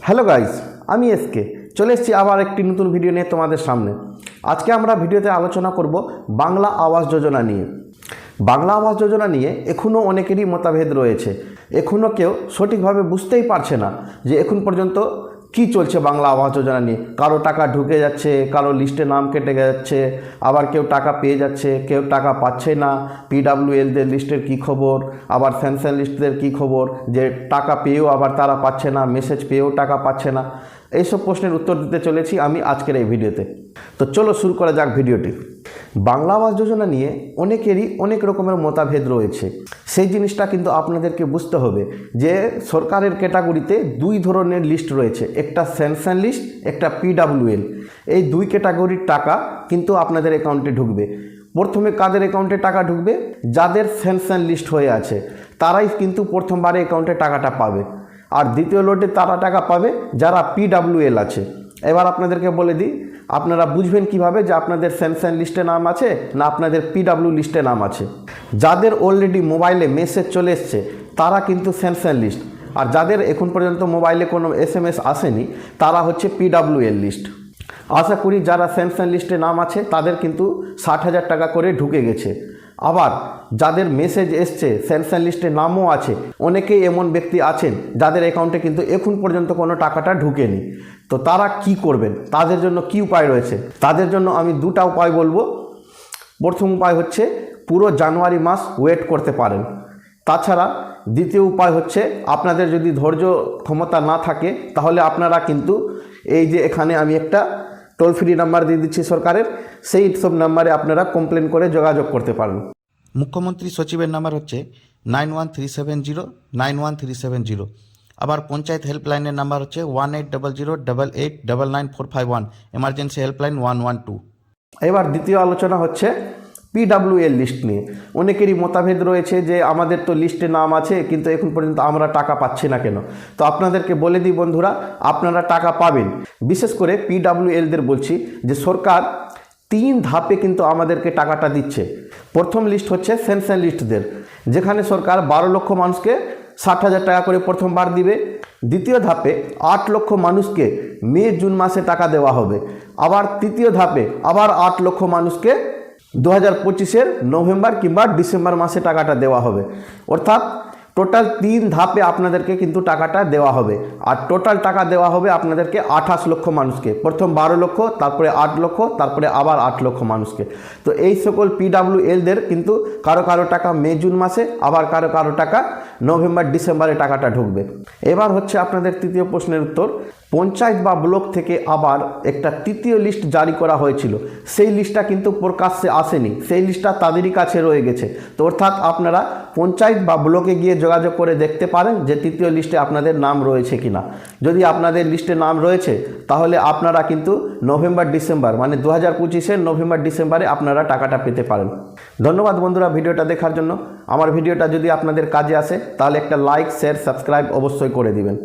Hello guys, আমি SK চলে এসেছি আবার একটি নতুন ভিডিও নিয়ে তোমাদের সামনে। আজকে আমরা ভিডিওতে আলোচনা করব বাংলা আবাস যোজনা নিয়ে। বাংলা আবাস যোজনা নিয়ে এখনও অনেকেরই মতভেদ রয়েছে। এখনও কেউ সঠিকভাবে বুঝতেই পারছে না যে এখন পর্যন্ত কি চলছে বাংলা আবাস যোজনা নিয়ে। কারো টাকা ঢুকে যাচ্ছে, কারো লিস্টে নাম কেটে যাচ্ছে, আবার কেউ টাকা পেয়ে যাচ্ছে, কেউ টাকা পাচ্ছে না। পিডাব্লিউএলদের লিস্টের কি খবর, আবার স্যাংশন লিস্টদের কি খবর, যে টাকা পেয়েও আবার তারা পাচ্ছে না, মেসেজ পেয়েও টাকা পাচ্ছে না। এইসব প্রশ্নের উত্তর দিতে চলেছি আমি আজকের এই ভিডিওতে। তো চলো শুরু করা যাক ভিডিওটি। বাংলা আবাস যোজনা নিয়ে অনেকেরই অনেক রকমের মতভেদ রয়েছে। সেই জিনিসটা কিন্তু আপনাদেরকে বুঝতে হবে যে সরকারের ক্যাটাগরিতে দুই ধরনের লিস্ট রয়েছে, একটা স্যাংশন লিস্ট, একটা পিডাব্লিউএল। এই দুই ক্যাটাগরির টাকা কিন্তু আপনাদের অ্যাকাউন্টে ঢুকবে। প্রথমে কাদের অ্যাকাউন্টে টাকা ঢুকবে? যাদের স্যাংশন লিস্ট হয়ে আছে তারাই কিন্তু প্রথমবারে অ্যাকাউন্টে টাকাটা পাবে। আর দ্বিতীয় লোটে তারা টাকা পাবে যারা পিডাব্লিউএল আছে। এবার আপনাদেরকে বলে দিই, আপনারা বুঝবেন কিভাবে যে আপনাদের স্যাংশন লিস্টে নাম আছে না আপনাদের পিডাব্লিউ লিস্টে নাম আছে। যাদের অলরেডি মোবাইলে মেসেজ চলে এসছে তারা কিন্তু স্যাংশন লিস্ট, আর যাদের এখন পর্যন্ত মোবাইলে কোনো SMS আসেনি তারা হচ্ছে পিডাব্লিউএল লিস্ট। আশা করি যারা স্যাংশন লিস্টে নাম আছে তাদের কিন্তু 60,000 টাকা করে ঢুকে গেছে। আবার যাদের মেসেজ এসছে স্যাংশন লিস্টে নামও আছে, অনেকেই এমন ব্যক্তি আছেন যাদের অ্যাকাউন্টে কিন্তু এখন পর্যন্ত কোনো টাকাটা ঢুকেনি। তো তারা কি করবেন? তাদের জন্য কি উপায় রয়েছে? তাদের জন্য আমি দুটা উপায় বলবো। প্রথম উপায় হচ্ছে পুরো জানুয়ারি মাস ওয়েট করতে পারেন। তাছাড়া দ্বিতীয় উপায় হচ্ছে আপনাদের যদি ধৈর্য ক্ষমতা না থাকে তাহলে আপনারা কিন্তু এই যে এখানে আমি একটা টোল ফ্রি নাম্বার দিয়ে দিচ্ছি সরকারের, সেই সব নাম্বারে আপনারা কমপ্লেন করে যোগাযোগ করতে পারেন। মুখ্যমন্ত্রী সচিবের নাম্বার হচ্ছে 9137091370। আবার পঞ্চায়েত হেল্পলাইনের নাম্বার হচ্ছে 180088999451। Emergency helpline 112। এবার দ্বিতীয় আলোচনা হচ্ছে পিডাব্লিউএল লিস্ট নিয়ে। অনেকেরই মতভেদ রয়েছে যে আমাদের তো লিস্টে নাম আছে কিন্তু এখন পর্যন্ত আমরা টাকা পাচ্ছি না কেন। তো আপনাদেরকে বলে দিই বন্ধুরা, আপনারা টাকা পাবেন। বিশেষ করে পিডাব্লিউএলদের বলছি যে সরকার 3 ধাপে কিন্তু আমাদেরকে টাকাটা দিচ্ছে। প্রথম লিস্ট হচ্ছে স্যাংশন লিস্টদের, যেখানে সরকার 12 লক্ষ মানুষকে 60,000 টাকা করে প্রথমবার দিবে। দ্বিতীয় ধাপে 8 লক্ষ মানুষকে মে জুন মাসে টাকা দেওয়া হবে। আবার তৃতীয় ধাপে আবার 8 লক্ষ মানুষকে 2025-এর নভেম্বর কিংবা ডিসেম্বর মাসে টাকাটা দেওয়া হবে। অর্থাৎ টোটাল 3 ধাপে আপনাদেরকে কিন্তু টাকাটা দেওয়া হবে। আর টোটাল টাকা দেওয়া হবে আপনাদেরকে 28 লক্ষ মানুষকে। প্রথম 12 লক্ষ, তারপরে 8 লক্ষ, তারপরে আবার 8 লক্ষ মানুষকে। তো এই সকল পিডাব্লিউএলদের কিন্তু কারো কারো টাকা মে জুন মাসে, আবার কারো কারো টাকা নভেম্বর ডিসেম্বরে টাকাটা ঢুকবে। এবার হচ্ছে আপনাদের তৃতীয় প্রশ্নের উত্তর। পঞ্চায়েত বা ব্লক থেকে আবার একটা তৃতীয় লিস্ট জারি করা হয়েছিল, সেই লিস্টটা কিন্তু প্রকাশ্যে আসেনি, সেই লিস্টটা তাদেরই কাছে রয়ে গেছে। তো অর্থাৎ আপনারা পঞ্চায়েত বা ব্লকে গিয়ে যোগাযোগ করে দেখতে পারেন যে তৃতীয় লিস্টে আপনাদের নাম রয়েছে কিনা। যদি আপনাদের লিস্টে নাম রয়েছে তাহলে আপনারা কিন্তু নভেম্বর ডিসেম্বর মানে 2025-এর নভেম্বর ডিসেম্বরে আপনারা টাকাটা পেতে পারেন। ধন্যবাদ বন্ধুরা ভিডিওটা দেখার জন্য। আমার ভিডিওটা যদি আপনাদের কাজে আসে তাহলে একটা লাইক, শেয়ার, সাবস্ক্রাইব অবশ্যই করে দিবেন।